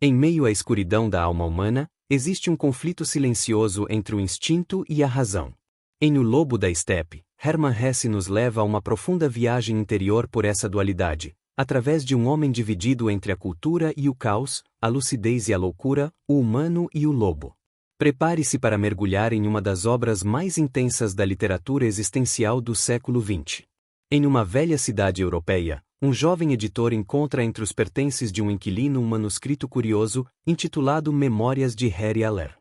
Em meio à escuridão da alma humana, existe um conflito silencioso entre o instinto e a razão. Em O Lobo da Estepe, Hermann Hesse nos leva a uma profunda viagem interior por essa dualidade, através de um homem dividido entre a cultura e o caos, a lucidez e a loucura, o humano e o lobo. Prepare-se para mergulhar em uma das obras mais intensas da literatura existencial do século XX. Em uma velha cidade europeia, um jovem editor encontra entre os pertences de um inquilino um manuscrito curioso, intitulado Memórias de Harry Aller.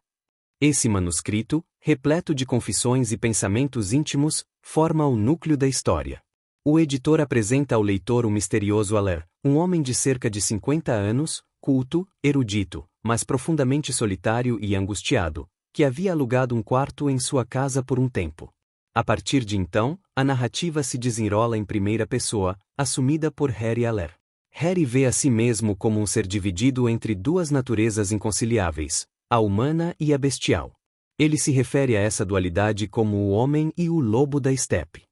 Esse manuscrito, repleto de confissões e pensamentos íntimos, forma o núcleo da história. O editor apresenta ao leitor o misterioso Aller, um homem de cerca de 50 anos, culto, erudito, mas profundamente solitário e angustiado, que havia alugado um quarto em sua casa por um tempo. A partir de então, a narrativa se desenrola em primeira pessoa, assumida por Harry Aller. Harry vê a si mesmo como um ser dividido entre duas naturezas inconciliáveis, a humana e a bestial. Ele se refere a essa dualidade como o homem e o lobo da estepe.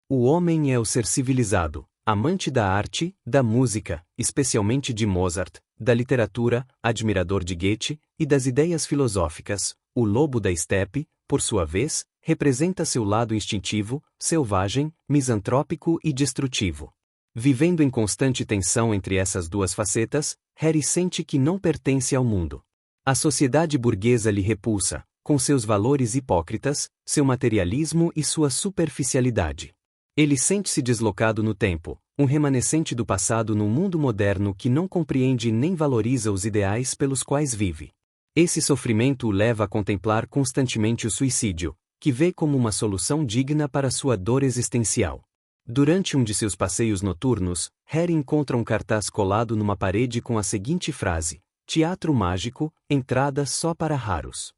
O homem é o ser civilizado, amante da arte, da música, especialmente de Mozart, da literatura, admirador de Goethe, e das ideias filosóficas. O lobo da estepe, por sua vez, representa seu lado instintivo, selvagem, misantrópico e destrutivo. Vivendo em constante tensão entre essas duas facetas, Harry sente que não pertence ao mundo. A sociedade burguesa lhe repulsa, com seus valores hipócritas, seu materialismo e sua superficialidade. Ele sente-se deslocado no tempo, um remanescente do passado num mundo moderno que não compreende nem valoriza os ideais pelos quais vive. Esse sofrimento o leva a contemplar constantemente o suicídio, que vê como uma solução digna para sua dor existencial. Durante um de seus passeios noturnos, Harry encontra um cartaz colado numa parede com a seguinte frase: Teatro mágico, entrada só para raros.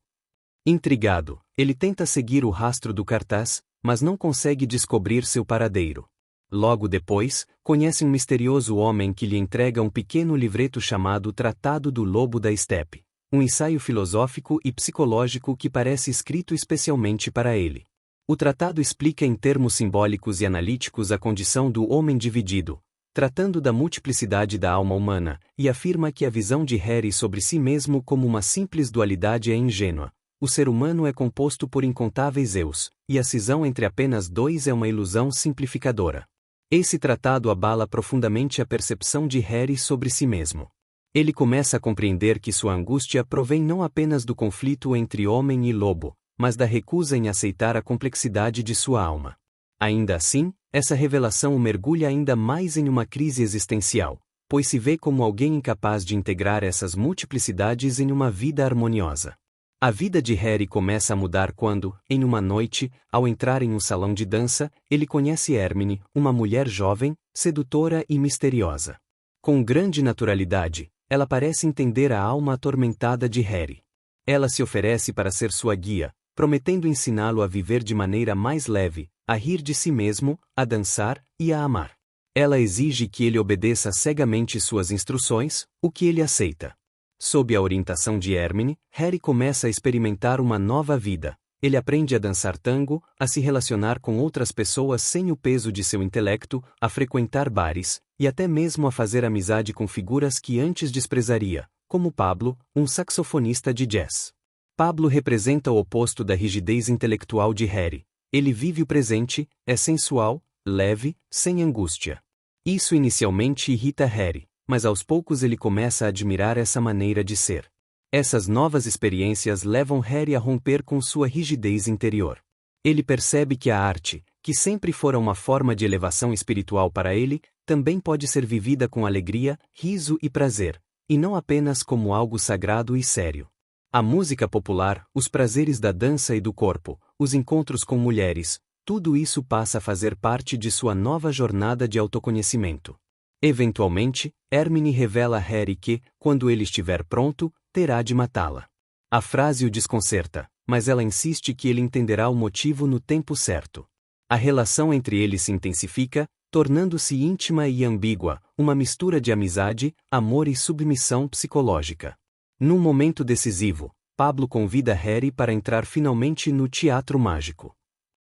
Intrigado, ele tenta seguir o rastro do cartaz, mas não consegue descobrir seu paradeiro. Logo depois, conhece um misterioso homem que lhe entrega um pequeno livreto chamado Tratado do Lobo da Estepe, um ensaio filosófico e psicológico que parece escrito especialmente para ele. O tratado explica em termos simbólicos e analíticos a condição do homem dividido, tratando da multiplicidade da alma humana, e afirma que a visão de Harry sobre si mesmo como uma simples dualidade é ingênua. O ser humano é composto por incontáveis eus, e a cisão entre apenas dois é uma ilusão simplificadora. Esse tratado abala profundamente a percepção de Harry sobre si mesmo. Ele começa a compreender que sua angústia provém não apenas do conflito entre homem e lobo, mas da recusa em aceitar a complexidade de sua alma. Ainda assim, essa revelação o mergulha ainda mais em uma crise existencial, pois se vê como alguém incapaz de integrar essas multiplicidades em uma vida harmoniosa. A vida de Harry começa a mudar quando, em uma noite, ao entrar em um salão de dança, ele conhece Hermione, uma mulher jovem, sedutora e misteriosa. Com grande naturalidade, ela parece entender a alma atormentada de Harry. Ela se oferece para ser sua guia, prometendo ensiná-lo a viver de maneira mais leve, a rir de si mesmo, a dançar e a amar. Ela exige que ele obedeça cegamente suas instruções, o que ele aceita. Sob a orientação de Hermione, Harry começa a experimentar uma nova vida. Ele aprende a dançar tango, a se relacionar com outras pessoas sem o peso de seu intelecto, a frequentar bares, e até mesmo a fazer amizade com figuras que antes desprezaria, como Pablo, um saxofonista de jazz. Pablo representa o oposto da rigidez intelectual de Harry. Ele vive o presente, é sensual, leve, sem angústia. Isso inicialmente irrita Harry, mas aos poucos ele começa a admirar essa maneira de ser. Essas novas experiências levam Harry a romper com sua rigidez interior. Ele percebe que a arte, que sempre fora uma forma de elevação espiritual para ele, também pode ser vivida com alegria, riso e prazer, e não apenas como algo sagrado e sério. A música popular, os prazeres da dança e do corpo, os encontros com mulheres, tudo isso passa a fazer parte de sua nova jornada de autoconhecimento. Eventualmente, Hermione revela a Harry que, quando ele estiver pronto, terá de matá-la. A frase o desconcerta, mas ela insiste que ele entenderá o motivo no tempo certo. A relação entre eles se intensifica, tornando-se íntima e ambígua, uma mistura de amizade, amor e submissão psicológica. Num momento decisivo, Pablo convida Harry para entrar finalmente no teatro mágico.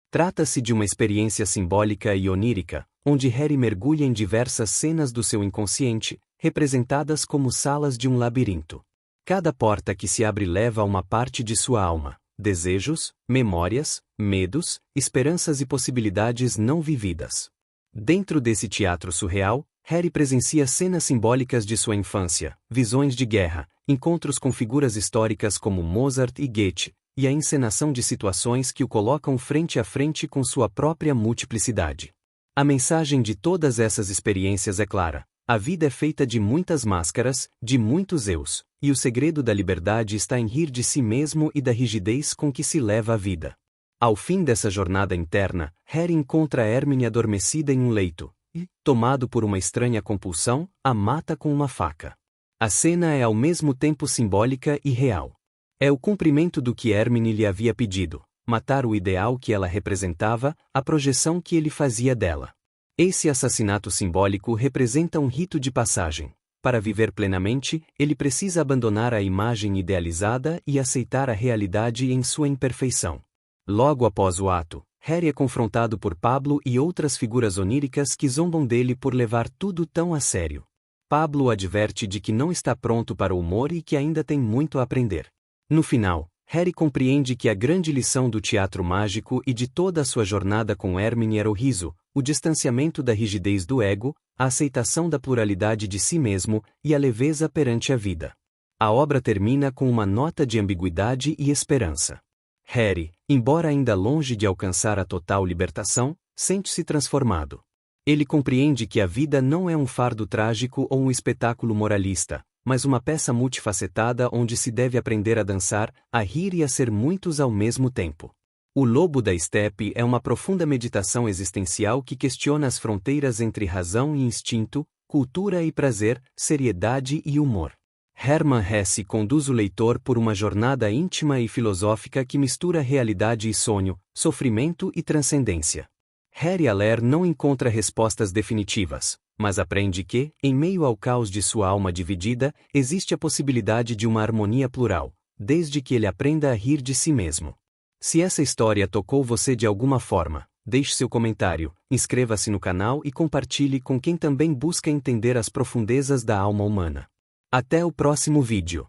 Trata-se de uma experiência simbólica e onírica, onde Harry mergulha em diversas cenas do seu inconsciente, representadas como salas de um labirinto. Cada porta que se abre leva a uma parte de sua alma, desejos, memórias, medos, esperanças e possibilidades não vividas. Dentro desse teatro surreal, Harry presencia cenas simbólicas de sua infância, visões de guerra, encontros com figuras históricas como Mozart e Goethe, e a encenação de situações que o colocam frente a frente com sua própria multiplicidade. A mensagem de todas essas experiências é clara: a vida é feita de muitas máscaras, de muitos eus, e o segredo da liberdade está em rir de si mesmo e da rigidez com que se leva a vida. Ao fim dessa jornada interna, Harry encontra Hermione adormecida em um leito, e, tomado por uma estranha compulsão, a mata com uma faca. A cena é ao mesmo tempo simbólica e real. É o cumprimento do que Hermione lhe havia pedido: matar o ideal que ela representava, a projeção que ele fazia dela. Esse assassinato simbólico representa um rito de passagem. Para viver plenamente, ele precisa abandonar a imagem idealizada e aceitar a realidade em sua imperfeição. Logo após o ato, Harry é confrontado por Pablo e outras figuras oníricas que zombam dele por levar tudo tão a sério. Pablo o adverte de que não está pronto para o humor e que ainda tem muito a aprender. No final, Harry compreende que a grande lição do teatro mágico e de toda a sua jornada com Hermione era o riso, o distanciamento da rigidez do ego, a aceitação da pluralidade de si mesmo e a leveza perante a vida. A obra termina com uma nota de ambiguidade e esperança. Harry, embora ainda longe de alcançar a total libertação, sente-se transformado. Ele compreende que a vida não é um fardo trágico ou um espetáculo moralista, mas uma peça multifacetada onde se deve aprender a dançar, a rir e a ser muitos ao mesmo tempo. O Lobo da Estepe é uma profunda meditação existencial que questiona as fronteiras entre razão e instinto, cultura e prazer, seriedade e humor. Hermann Hesse conduz o leitor por uma jornada íntima e filosófica que mistura realidade e sonho, sofrimento e transcendência. Harry Aller não encontra respostas definitivas, mas aprende que, em meio ao caos de sua alma dividida, existe a possibilidade de uma harmonia plural, desde que ele aprenda a rir de si mesmo. Se essa história tocou você de alguma forma, deixe seu comentário, inscreva-se no canal e compartilhe com quem também busca entender as profundezas da alma humana. Até o próximo vídeo.